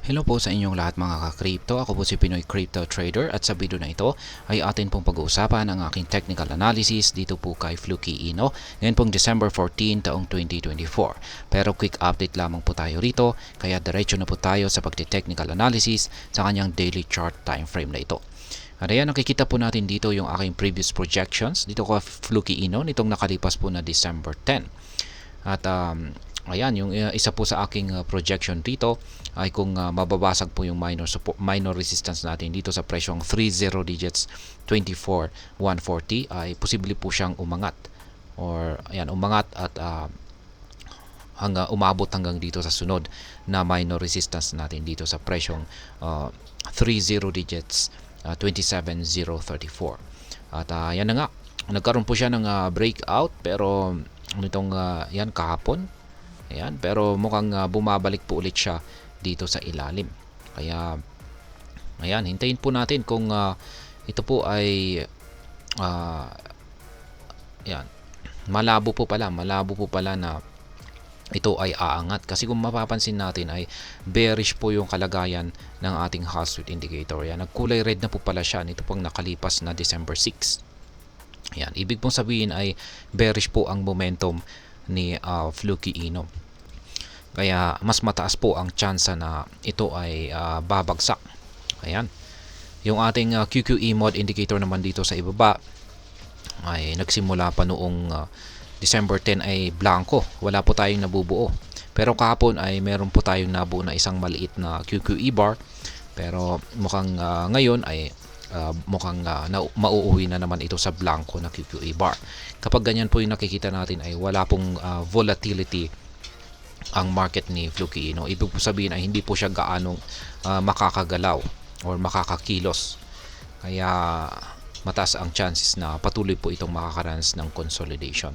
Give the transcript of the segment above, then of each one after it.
Hello po sa inyong lahat mga ka-crypto. Ako po si Pinoy Crypto Trader at sa video na ito ay atin pong pag-uusapan ang aking technical analysis dito po kay Fluky Ino ngayon pong December 14 taong 2024. Pero quick update lamang po tayo rito kaya diretso na po tayo sa pagte-technical analysis sa kanyang daily chart time frame na ito. At ayan, nakikita po natin dito yung aking previous projections dito ko Fluky Ino nitong nakalipas po na December 10. At ayan, yung isa po sa aking projection dito ay kung mababasag po yung minor resistance natin dito sa presyong 30 digits 24,140 ay posible po siyang umangat or ayan, umangat at umabot hanggang dito sa sunod na minor resistance natin dito sa presyong 30 digits 27,034. At yan na nga, nagkaroon po siya ng breakout pero nitong yan kahapon. Ayan, pero mukhang bumabalik po ulit siya dito sa ilalim. Kaya ayan, hintayin po natin kung ito po ay ayan, malabo po pala na ito ay aangat kasi kung mapapansin natin ay bearish po yung kalagayan ng ating Hall Street indicator. Yan, nagkulay red na po pala siya nito pang nakalipas na December 6. Yan, ibig pong sabihin ay bearish po ang momentum ni Fluky Ino. Kaya mas mataas po ang tsansa na ito ay babagsak. Ayan. Yung ating QQE mod indicator naman dito sa ibaba ay nagsimula pa noong December 10 ay blanco. Wala po tayong nabubuo. Pero kahapon ay meron po tayong nabuo na isang maliit na QQE bar. Pero mukhang ngayon ay mukhang mauuwi na naman ito sa blanco na QQE bar. Kapag ganyan po yung nakikita natin ay wala pong volatility ang market ni Fluky Ino. Ibig po sabihin ay hindi po siya gaanong makakagalaw or makakakilos. Kaya mataas ang chances na patuloy po itong makakaranas ng consolidation.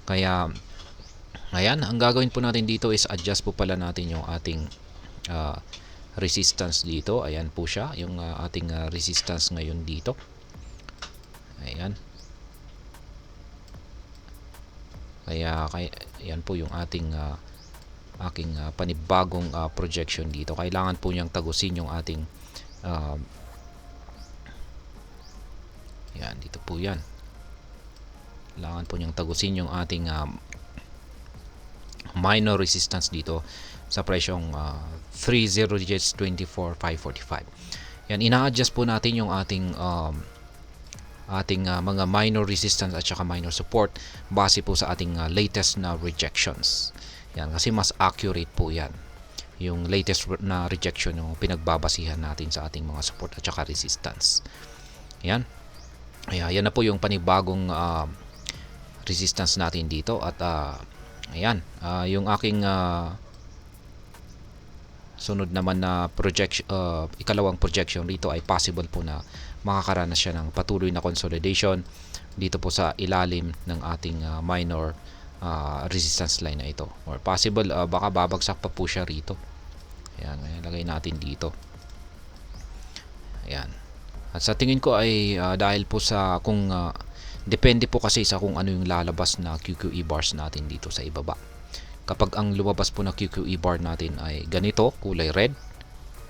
Kaya ayan, ang gagawin po natin dito is adjust po pala natin yung ating resistance dito. Ayan po siya, yung ating resistance ngayon dito. Ayan. Kaya ayan po yung ating aking panibagong projection dito. Kailangan po niyang tagusin yung ating yan, dito po yan. Kailangan po niyang tagusin yung ating minor resistance dito sa presyong 30 digits 24,545. Yan, ina-adjust po natin yung ating mga minor resistance at saka minor support base po sa ating latest na rejections. Yan, kasi mas accurate po yan. Yung latest na rejection yung pinagbabasihan natin sa ating mga support at saka resistance. Yan. Ayan na po yung panibagong resistance natin dito at ayan, yung aking sunod naman na ikalawang projection dito ay possible po na makakaranas siya ng patuloy na consolidation dito po sa ilalim ng ating minor resistance line na ito, or possible baka babagsak pa po siya rito. Ayan, lagay natin dito. Ayan. At sa tingin ko ay dahil po sa kung depende po kasi sa kung ano yung lalabas na QQE bars natin dito sa ibaba. Kapag ang lumabas po na QQE bar natin ay ganito, kulay red,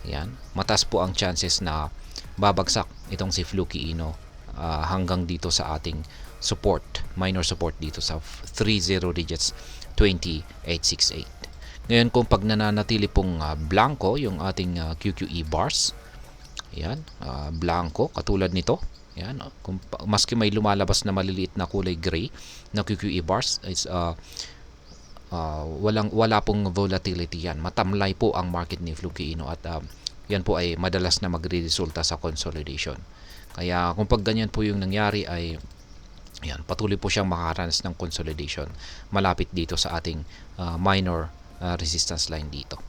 ayan, mataas po ang chances na babagsak itong si Fluky Ino hanggang dito sa ating support, minor support dito sa 30 digits 2868. Ngayon kung pag nananatili pong blanco yung ating QQE bars, ayan, blanco katulad nito, ayan, kung maski may lumalabas na maliliit na kulay gray na QQE bars is wala pong volatility yan. Matamlay po ang market ni Fluky Ino at yan po ay madalas na magre-resulta sa consolidation. Kaya kung pag ganyan po yung nangyari ay yan, patuloy po siyang makakaranas ng consolidation malapit dito sa ating minor resistance line dito.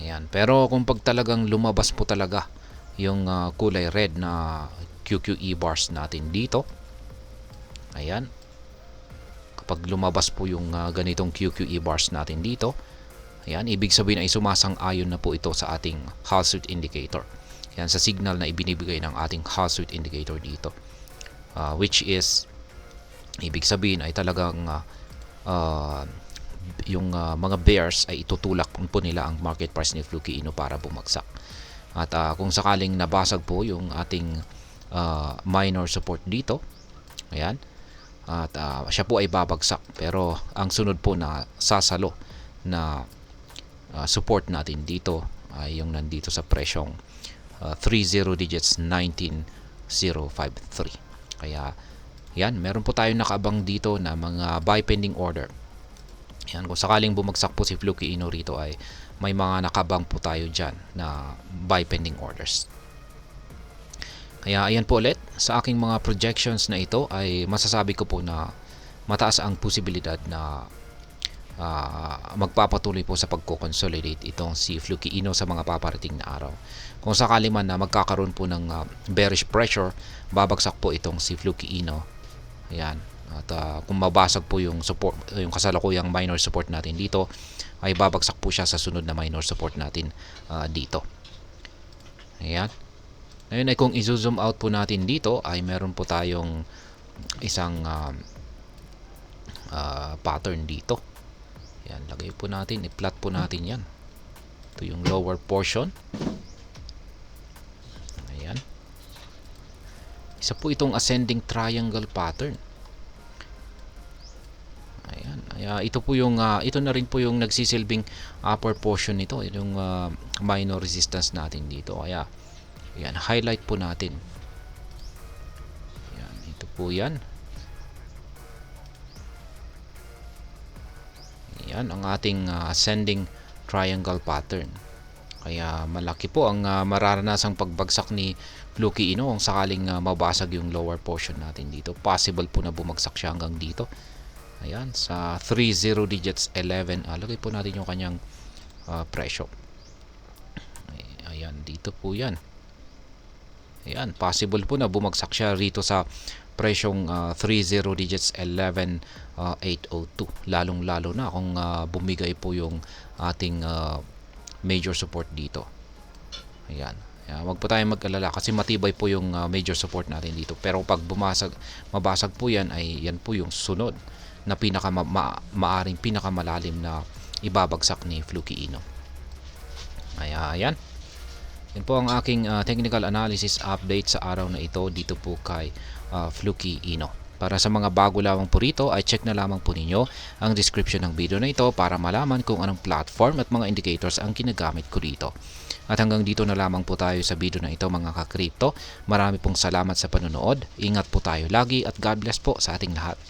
Ayan, pero kung pag talagang lumabas po talaga yung kulay red na QQE bars natin dito, ayan, kapag lumabas po yung ganitong QQE bars natin dito, ayan, ibig sabihin ay sumasang-ayon na po ito sa ating Hall Street indicator. Yan, sa signal na ibinibigay ng ating Hall Street indicator dito. Which is ibig sabihin ay talagang mga bears ay itutulak po nila ang market price ni Fluky Ino para bumagsak. At kung sakaling nabasag po yung ating minor support dito, ayan, at siya po ay babagsak, pero ang sunod po na sasalo na support natin dito ay yung nandito sa presyong 30 digits 19053. Kaya yan, meron po tayong nakaabang dito na mga buy pending order. Yan, kung sakaling bumagsak po si Fluky Ino rito ay may mga nakabang po tayo dyan na buy pending orders. Kaya ayan po ulit, sa aking mga projections na ito ay masasabi ko po na mataas ang posibilidad na magpapatuloy po sa pagko-consolidate itong si Fluky Ino sa mga paparating na araw. Kung sakali man na magkakaroon po ng bearish pressure, babagsak po itong si Fluky Ino. Ayan. At kung mabasag po yung support, yung kasalukuyang minor support natin dito, ay babagsak po siya sa sunod na minor support natin dito. Ayan. Ngayon ay kung i-zoom out po natin dito ay meron po tayong isang pattern dito. Yan, lagay po natin, i-plot po natin yan. Ito yung lower portion. Ayan. Isa po itong ascending triangle pattern. Ayan. Ito po yung ito na rin po yung nagsisilbing upper portion nito, yung minor resistance natin dito. Kaya yan, highlight po natin. Yan, ito po yan. Yan ang ating ascending triangle pattern. Kaya malaki po ang mararanasang pagbagsak ni Fluky Ino kung sakaling mabasag yung lower portion natin dito. Possible po na bumagsak siya hanggang dito. Ayan, sa 30 digits 11. Lagay po natin yung kanyang presyo. Ayan, dito po yan. Ayan, possible po na bumagsak siya rito sa presyong 30 digits 11,802. Lalong-lalo na kung bumigay po yung ating major support dito. Ayan. Wag po tayong mag-alala kasi matibay po yung major support natin dito. Pero pag mabasag po yan, ay yan po yung sunod na maaring pinakamalalim na ibabagsak ni Fluky Ino. Ayan. Yan po ang aking technical analysis update sa araw na ito dito po kay Fluky Ino. Para sa mga bago lamang po rito ay check na lamang po ninyo ang description ng video na ito para malaman kung anong platform at mga indicators ang ginagamit ko dito. At hanggang dito na lamang po tayo sa video na ito mga ka-crypto. Marami pong salamat sa panonood. Ingat po tayo lagi at God bless po sa ating lahat.